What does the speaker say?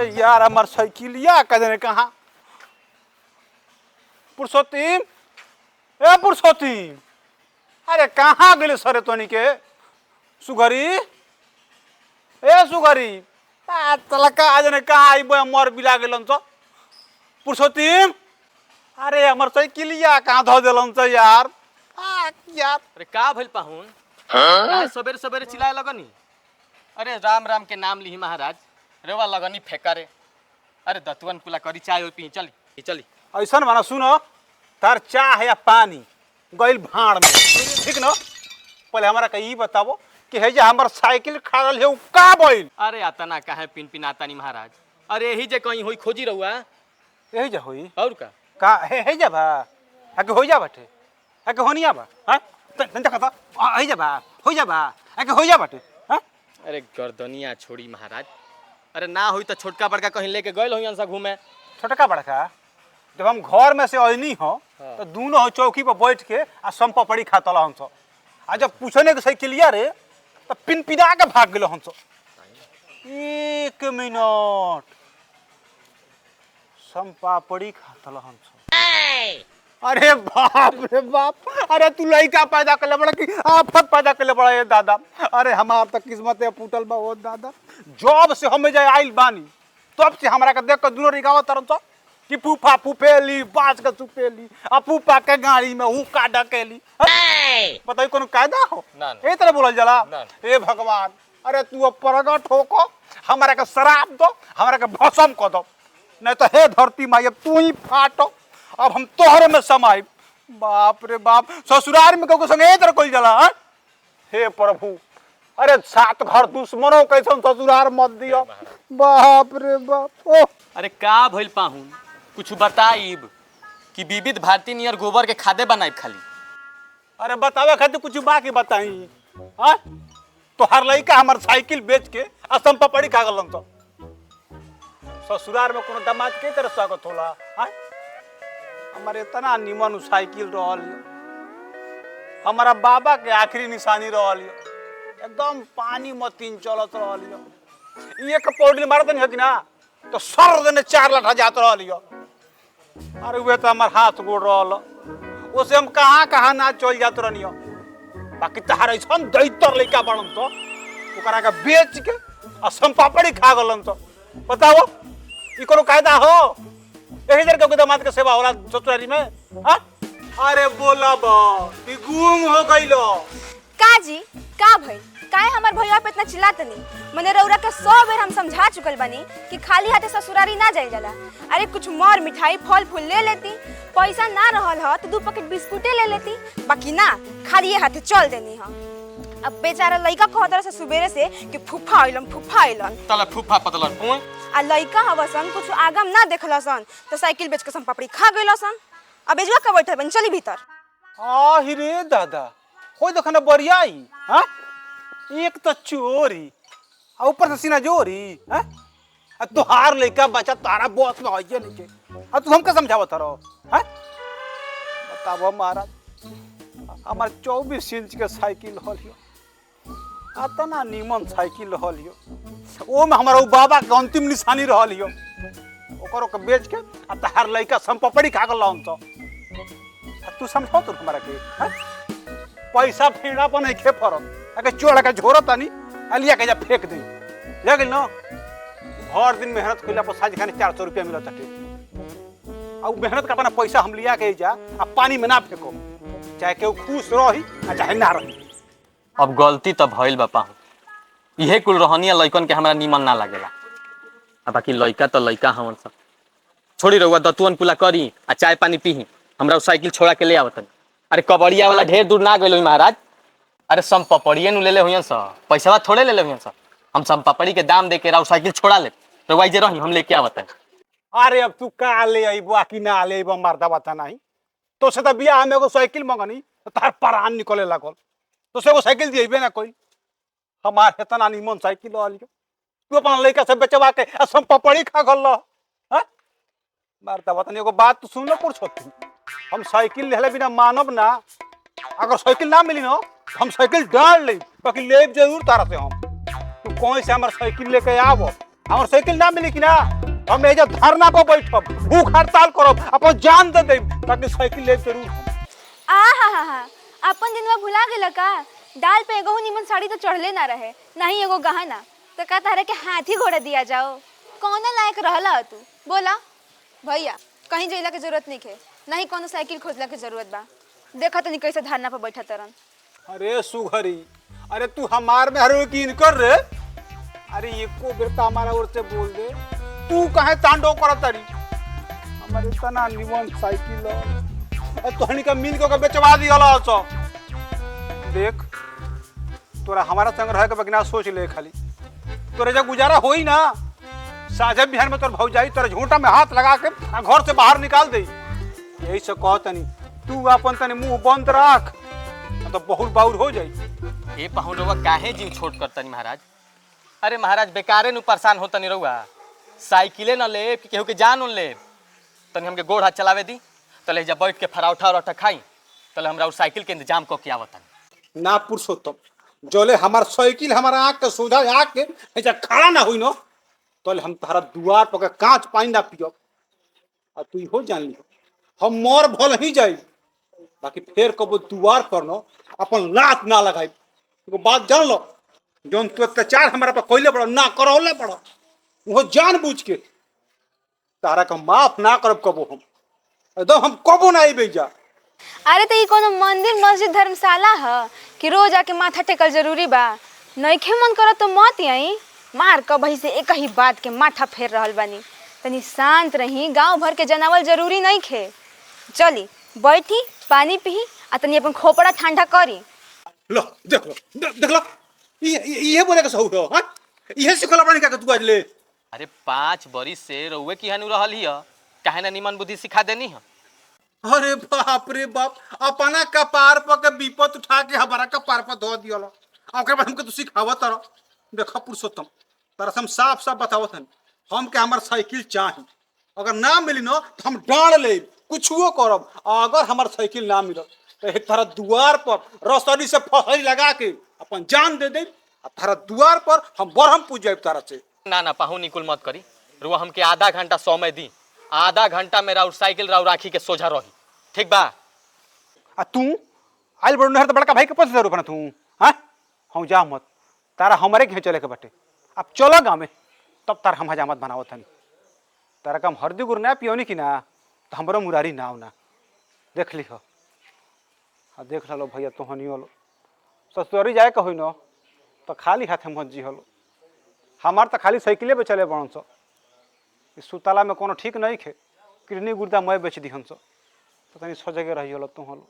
यार हमार साइकिलिया कदने कहाँ पुरुषोत्तम ए पुरुषोत्तम अरे कहाँ गए सरे तोनी के सुगरी ए सुगरी तलका आज ने कहाँ आई मर बिला गेलन तो पुरुषोत्तम अरे हमार साइकिलिया कहाँ धो देलन तो यार यार अरे का भइल पाहुन काहे सबेरे सबेरे चिल्लाए लगनी। अरे राम राम के नाम ली महाराज रेवा लगनी फेंका रे। अरे दतवन कुला करी चाय पी चली चली ऐसा माना सुनो तार चाह या पानी गइल भाड़ में ठीक न पहले हमारा कहीं बताओ कि है जे हमार साइकिल खड़ल है का बोल। अरे आतना काहे पिन पिन आतानी महाराज। अरे यही जे कहीं होई खोजी रहुआ यही जा होई और का है जा बा आके हो जा बाटे आके होनिया बा हां तंजा कथा है जा बा हो जा बा आके हो जा बाटे हां। अरे गर्दनिया छोड़ी महाराज। अरे ना होई तो छोटका बड़का कहीं लेके गइल होई अंसा घूमे। छोटका बड़का जब हम घर में से अइनी हो तो दोनों चौकी पर बैठ के आ सम पपड़ी खाता हम सब आ जब पूछने के साइकिलिया रे तो पिन पिना के भाग गेलो हम सब। एक मिनट सम पापड़ी खाता हम सब। अरे बाप रे बाप अरे तू लड़का पैदा कर ले बड़ा कि आफत पैदा कर ले बड़ा ये दादा। अरे हमार तक किस्मत है फूटल बा वो दादा। जॉब से हमें जाए आइल बानी तब से हमरा के देख के दोनों रिगावत तरन तो कि फूफा फूफेली बाज के सुपेली आ फूफा के गाड़ी में हूँ का डकेली। बताइए कोनो कायदा हो ए तरह बोलल जाला। ए भगवान अरे तू अब प्रगट हो को हमरा के शराब दो हमरा के भस्म कर दो नहीं तो हे धरती माई अब तू ही फाटो अब हम तोहरे में समाई। बाप रे बाप ससुराल में कहो संगे ए तरह कोई जाला। हे प्रभु अरे सात घर दुश्मनों कैसन ससुराल मत दियो। बाप रे बाप ओ अरे का भइल पाहुन कुछ बताइब कि विविध भारती नियर गोबर के खादे बनाइब खाली। अरे बतावे खातिर कुछ बाकी बताई हां तो हर लड़का हमार साइकिल बेच के असम पपड़ी खा गलन तो ससुराल में कोनो दामाद के तरह स्वागत होला। हां हमारे इतना निमन साइकिल रहल हमारा बाबा के आखिरी निशानी रहल एकदम पानी मतीन चलत रहल एक पौड़ी मारत नहीं कि ना तो सर देने 4 लाख जात रहल। अरे वे तो हमार हाथ गोड़ रहल उसे हम कहाँ कहाँ ना चल जात रहनी बाकी तहार ऐसा दैतर लड़का बनन तो ओकरा के बेच के असम पापड़ी खा गलन तो बताओ ई कोनो कायदा हो। यही जर के दामाद के सेवा होला ससुरारी में हां। अरे बोला बा कि गुम हो गइलो का जी का भइल काहे हमार भैया पे इतना चिल्लातनी मने रौरा के 100 बेर हम समझा चुकल बानी कि खाली हाथे ससुरारी ना जाइल जाला। अरे कुछ मोर मिठाई फल फूल ले लेती पैसा ना रहल ह तो 2 पैकेट बिस्कुटे ले लेती बाकी ना खाली हाथे चल देनी ह। अब बेचारा लइका कहत से सुबेरे से कि फूफा आइलन तला फूफा पतलन आ लइका हवसन कुछ आगम ना देखलसन तो साइकिल बेच के सम पपड़ी खा गइलसन। अब बेजुआ का बैठल बन चली भीतर। आहि रे दादा कोई देखना बरियाई हां एक तो चोरी आ ऊपर से सीना जोरी हैं आ तोहार लइका बच्चा तारा बॉस में होइए नहीं के आ तू हमके समझावत रहो हैं। बताओ महाराज हमार 24 इंच के साइकिल हलियो आतना नीमन साइकिल हलियो ओ में हमारा बाबा के अंतिम निशानी रहलियो ओकरो के बेच के आ तहार लइका संपपड़ी खा गल हम तो तू समझाओ तो हमारा के हैं पैसा फेड़ा पर नहीं खे फरत अगर चोरा के झोरत आनी अलिया के जा फेंक दे ले गेल न भर दिन मेहनत कइला पर साज खाने 400 रुपया मिलत ताटे आ मेहनत का अपना पैसा हम लिया के जा आ पानी में ना फेंको चाहे केहू खुश रही आ चाहे ना रही। अब गलती तो भइल बा पाहुन इहे कुल रहनिया लइकन के हमरा निमन ना लागेला। आ बाकी लइका तो लइका हमन सब छोड़ी रहुआ दतुअन कुला करी आ चाय पानी पीही हमरा साइकिल छोड़ा के ले आवतन। अरे कबड़िया वाला ढेर दूर ना गइल महाराज। अरे सम पपड़िए नु लेले होयन स पैसा थोड़े लेले होयन स हम सम पपड़ी के दाम दे के राव साइकिल छोड़ा ले तो वाई जे रही हम लेके आवतन। अरे अब तू का ले आइबो कि ना ले आइबो मर्दा बता नहीं तो से तो बियाह में एगो साइकिल मंगनी तो तार प्राण निकले लागल तो से एगो साइकिल दिएबे ना कोई हमार इतना निमन साइकिल लियो तू अपन लइका से बेचवा के असम पपड़ी खा गल हैं। मर्दा बता एगो बात तो सुन ले पुरुषोत्तम हम साइकिल लेले बिना मानब ना अगर साइकिल ना मिली ना हम साइकिल डाल ले बाकी ले जरूर तारा से हम तू कौन से हमार साइकिल लेके आवो हमार साइकिल ना मिली कि ना हम एजा धरना पर बैठब, भूख हड़ताल करब, अपन जान दे देब ताकि साइकिल ले जरूर हम। आ अपन दिनवा भुला गेल का? डाल पे एगो निमन साड़ी तो चढ़ले ना रहे, नहीं एगो गहना, तो का तारे के हाथी घोड़ा दिया जाओ? कौन लायक रहला तू? बोला भैया, कहीं जइला के जरूरत नहीं है, नहीं कोनो साइकिल खोजला के जरूरत बा। देखा तो नहीं कैसे धरना पर बैठा तरन। अरे सुघरी, अरे तू हमार में हर यकीन कर रे। अरे एको बेटा हमारा ओर से बोल दे, तू काहे तांडव करत तारी? हमारे इतना निमन साइकिल है, तोहनी का मिल के बेचवा दिहला छ। देख तोरा हमारा संग रहे के बगना सोच ले, खाली तोरे जब गुजारा होई ना, साझे बिहार में तोर भौजाई तोरे झूठा में हाथ लगा के घर से बाहर निकाल दे। यही से कहतनी तू अपन तनी मुंह बंद रख, तो बहुत बाउर हो जाई। ए पहुलवा काहे जीव छोट करतनी महाराज? अरे महाराज बेकारे नु परेशान होतनी रहुआ। साइकिले न ले कि केहू के जान उन ले, तनी हमके गोड़ हाथ चलावे दी, तले जा बैठ के फराउठा और खाई, तले हमरा और साइकिल के इंतजाम क के आवतन। ना पुरुषोत्तम, जोले हमार साइकिल हमारा आँख के सोझा आके ऐसा खड़ा ना हुई न, तले हम तारा दुआर पर कांच पानी ना पियब। और तू इहो जान लियो, हम मर भल ही जाई, बाकी फिर कबो दुआर पर न अपन लात ना लगाई। एगो बात जान लो, जौन तू अत्याचार हमारा पर कोइले पड़ो ना करौले पड़ो, वो जान बूझ के तारा का माफ ना करब कबो हम, एकदम हम कबो ना आइबे जा। अरे तो ये कोनो मंदिर मस्जिद धर्मशाला है कि रोज आके माथा टेकल जरूरी बा? नइखे मन करत तो मत आई, मार क बही से एक ही बात के माथा फेर रहल बानी। तनी शांत रही, गांव भर के जनावल जरूरी नहीं खे। चली बैठी, पानी पी आ तनी अपन खोपड़ा ठंडा करी। लो देख लो देख लो, ये बोले का सहू हो? हां ये सिखला पानी का तू आज ले? अरे 5 बरिस से रउए की हनु रहल हिय, काहे ना निमन बुद्धि सिखा देनी ह? अरे बाप रे बाप, अपना कपार पर के विपत उठा के हमारा कपार पर धो दियल। ओकरे बाद हमके तू सिखावत रह। देखा पुरुषोत्तम, तारा हम साफ साफ बतावत हन, हम के हमार साइकिल चाही, अगर ना मिली न तो हम डांड ले कुछो करब। अगर हमार साइकिल ना मिलत तो तारा दुआर पर रसरी से फसरी लगा के अपन जान दे दे, तारा दुआर पर हम बरहम पूज जाए तारा से। ना ना पाहु निकुल मत करी, रुआ हमके आधा घंटा समय दी, आधा घंटा मेरा और साइकिल राउ राखी के सोझा रही, ठीक बा? आ तू आइल बड़ नहर तो बड़का भाई के पैसे जरूर बना तू। हाँ हम जा मत, तारा हमारे के चले के बटे। अब चलो गाँव में, तब तारा हम हजामत बनावत हन। तारा का हम हरदी गुर ना पियोनी की ना, तो हमारा मुरारी ना होना। देख ली हो, हाँ देख लो भैया, तो हनी होलो ससुरी जाए के हुई न तो खाली हाथ मत जी होलो। हमार तो खाली साइकिले पे चले बड़न सो, इस सुताला में कोनो ठीक नहीं खे, किडनी गुर्दा मैं बेच दी हन सो, तो तनी सो जगह रही होलो तू होलो।